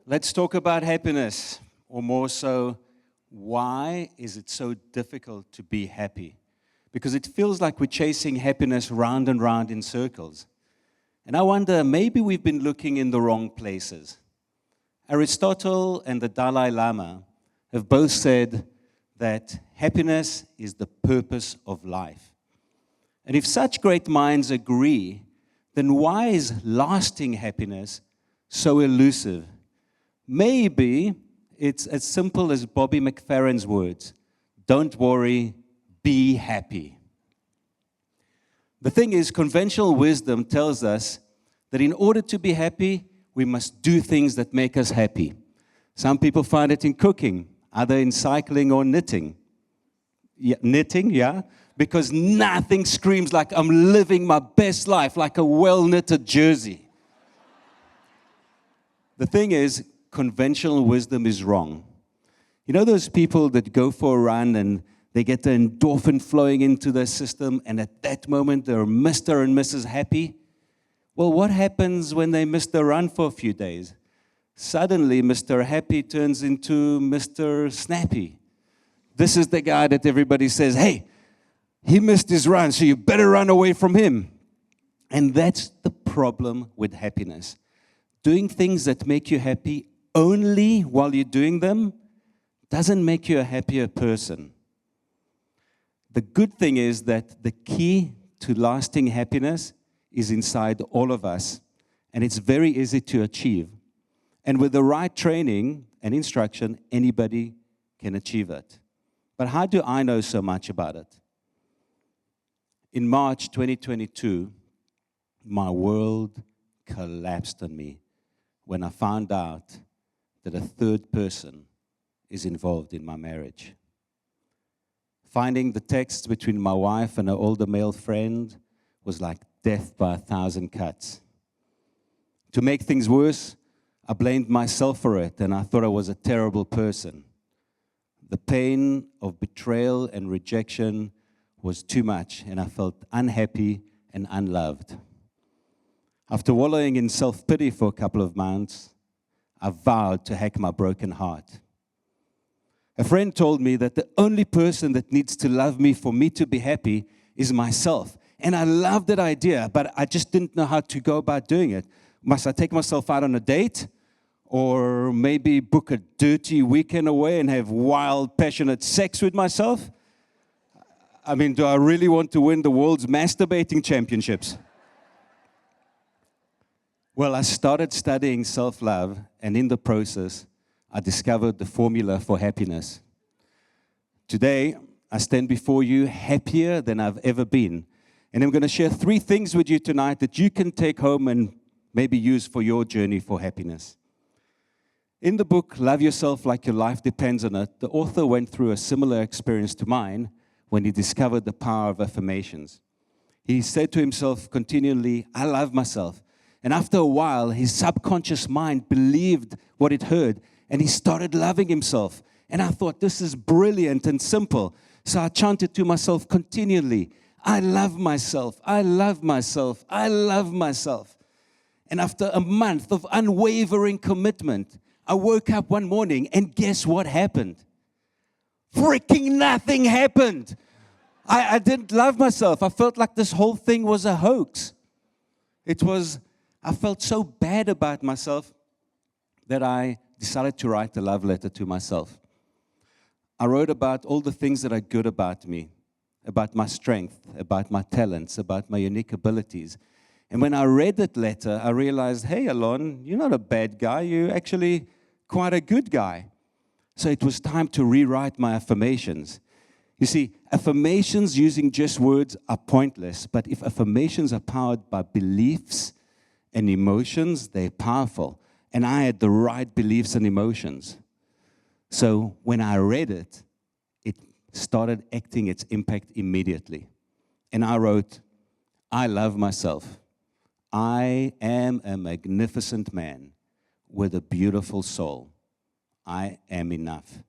Let's talk about happiness, or more so, why is it so difficult to be happy? Because it feels like we're chasing happiness round and round in circles. And I wonder, maybe we've been looking in the wrong places. Aristotle and the Dalai Lama have both said that happiness is the purpose of life. And if such great minds agree, then why is lasting happiness so elusive? Maybe it's as simple as Bobby McFerrin's words, don't worry, be happy. The thing is, conventional wisdom tells us that in order to be happy, we must do things that make us happy. Some people find it in cooking, other in cycling or knitting. Yeah, knitting, yeah? Because nothing screams like I'm living my best life, like a well-knitted jersey. The thing is, conventional wisdom is wrong. You know those people that go for a run and they get the endorphin flowing into their system, and at that moment they're Mr. and Mrs. Happy? Well, what happens when they miss the run for a few days? Suddenly, Mr. Happy turns into Mr. Snappy. This is the guy that everybody says, hey, he missed his run, so you better run away from him. And that's the problem with happiness. Doing things that make you happy only while you're doing them doesn't make you a happier person. The good thing is that the key to lasting happiness is inside all of us, and it's very easy to achieve. And with the right training and instruction, anybody can achieve it. But how do I know so much about it? In March 2022, my world collapsed on me when I found out that a third person is involved in my marriage. Finding the text between my wife and her older male friend was like death by 1,000 cuts. To make things worse, I blamed myself for it, and I thought I was a terrible person. The pain of betrayal and rejection was too much, and I felt unhappy and unloved. After wallowing in self-pity for a couple of months, I vowed to hack my broken heart. A friend told me that the only person that needs to love me for me to be happy is myself. And I loved that idea, but I just didn't know how to go about doing it. Must I take myself out on a date? Or maybe book a dirty weekend away and have wild, passionate sex with myself? I mean, do I really want to win the world's masturbating championships? Well, I started studying self-love, and in the process, I discovered the formula for happiness. Today, I stand before you happier than I've ever been. And I'm going to share 3 things with you tonight that you can take home and maybe use for your journey for happiness. In the book, Love Yourself Like Your Life Depends on It, the author went through a similar experience to mine when he discovered the power of affirmations. He said to himself continually, I love myself. And after a while, his subconscious mind believed what it heard, and he started loving himself. And I thought, this is brilliant and simple. So I chanted to myself continually, I love myself, I love myself, I love myself. And after a month of unwavering commitment, I woke up one morning, and guess what happened? Freaking nothing happened. I didn't love myself. I felt like this whole thing was a hoax. I felt so bad about myself that I decided to write a love letter to myself. I wrote about all the things that are good about me, about my strength, about my talents, about my unique abilities. And when I read that letter, I realized, hey, Alon, you're not a bad guy. You're actually quite a good guy. So it was time to rewrite my affirmations. You see, affirmations using just words are pointless. But if affirmations are powered by beliefs and emotions, they're powerful. And I had the right beliefs and emotions. So when I read it, it started acting its impact immediately. And I wrote, I love myself. I am a magnificent man with a beautiful soul. I am enough.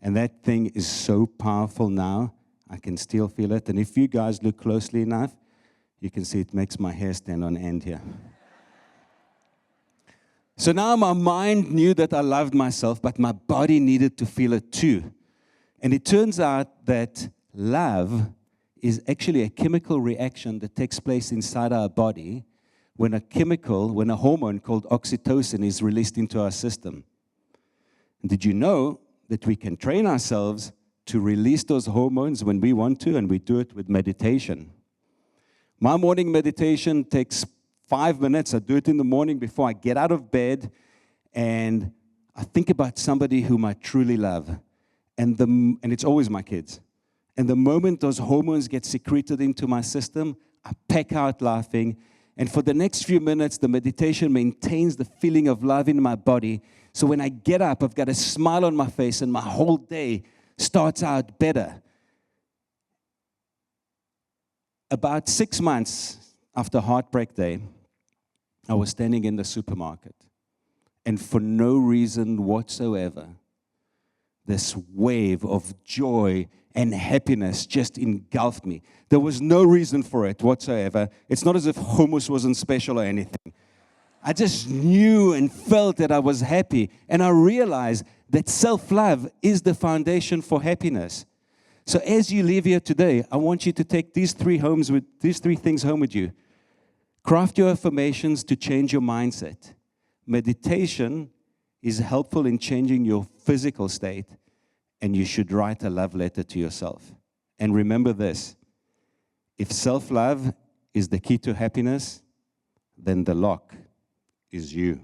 And that thing is so powerful now, I can still feel it. And if you guys look closely enough, you can see it makes my hair stand on end here. So now my mind knew that I loved myself, but my body needed to feel it too. And it turns out that love is actually a chemical reaction that takes place inside our body when a hormone called oxytocin is released into our system. And did you know that we can train ourselves to release those hormones when we want to, and we do it with meditation? My morning meditation takes 5 minutes. I do it in the morning before I get out of bed, and I think about somebody whom I truly love, and it's always my kids. And the moment those hormones get secreted into my system, I peck out laughing, and for the next few minutes, the meditation maintains the feeling of love in my body. So when I get up, I've got a smile on my face, and my whole day starts out better. About 6 months after Heartbreak Day, I was standing in the supermarket, and for no reason whatsoever, this wave of joy and happiness just engulfed me. There was no reason for it whatsoever. It's not as if hummus wasn't special or anything. I just knew and felt that I was happy, and I realized that self-love is the foundation for happiness. So as you leave here today, I want you to take these three things home with you. Craft your affirmations to change your mindset. Meditation is helpful in changing your physical state, and you should write a love letter to yourself. And remember this, if self-love is the key to happiness, then the lock is you.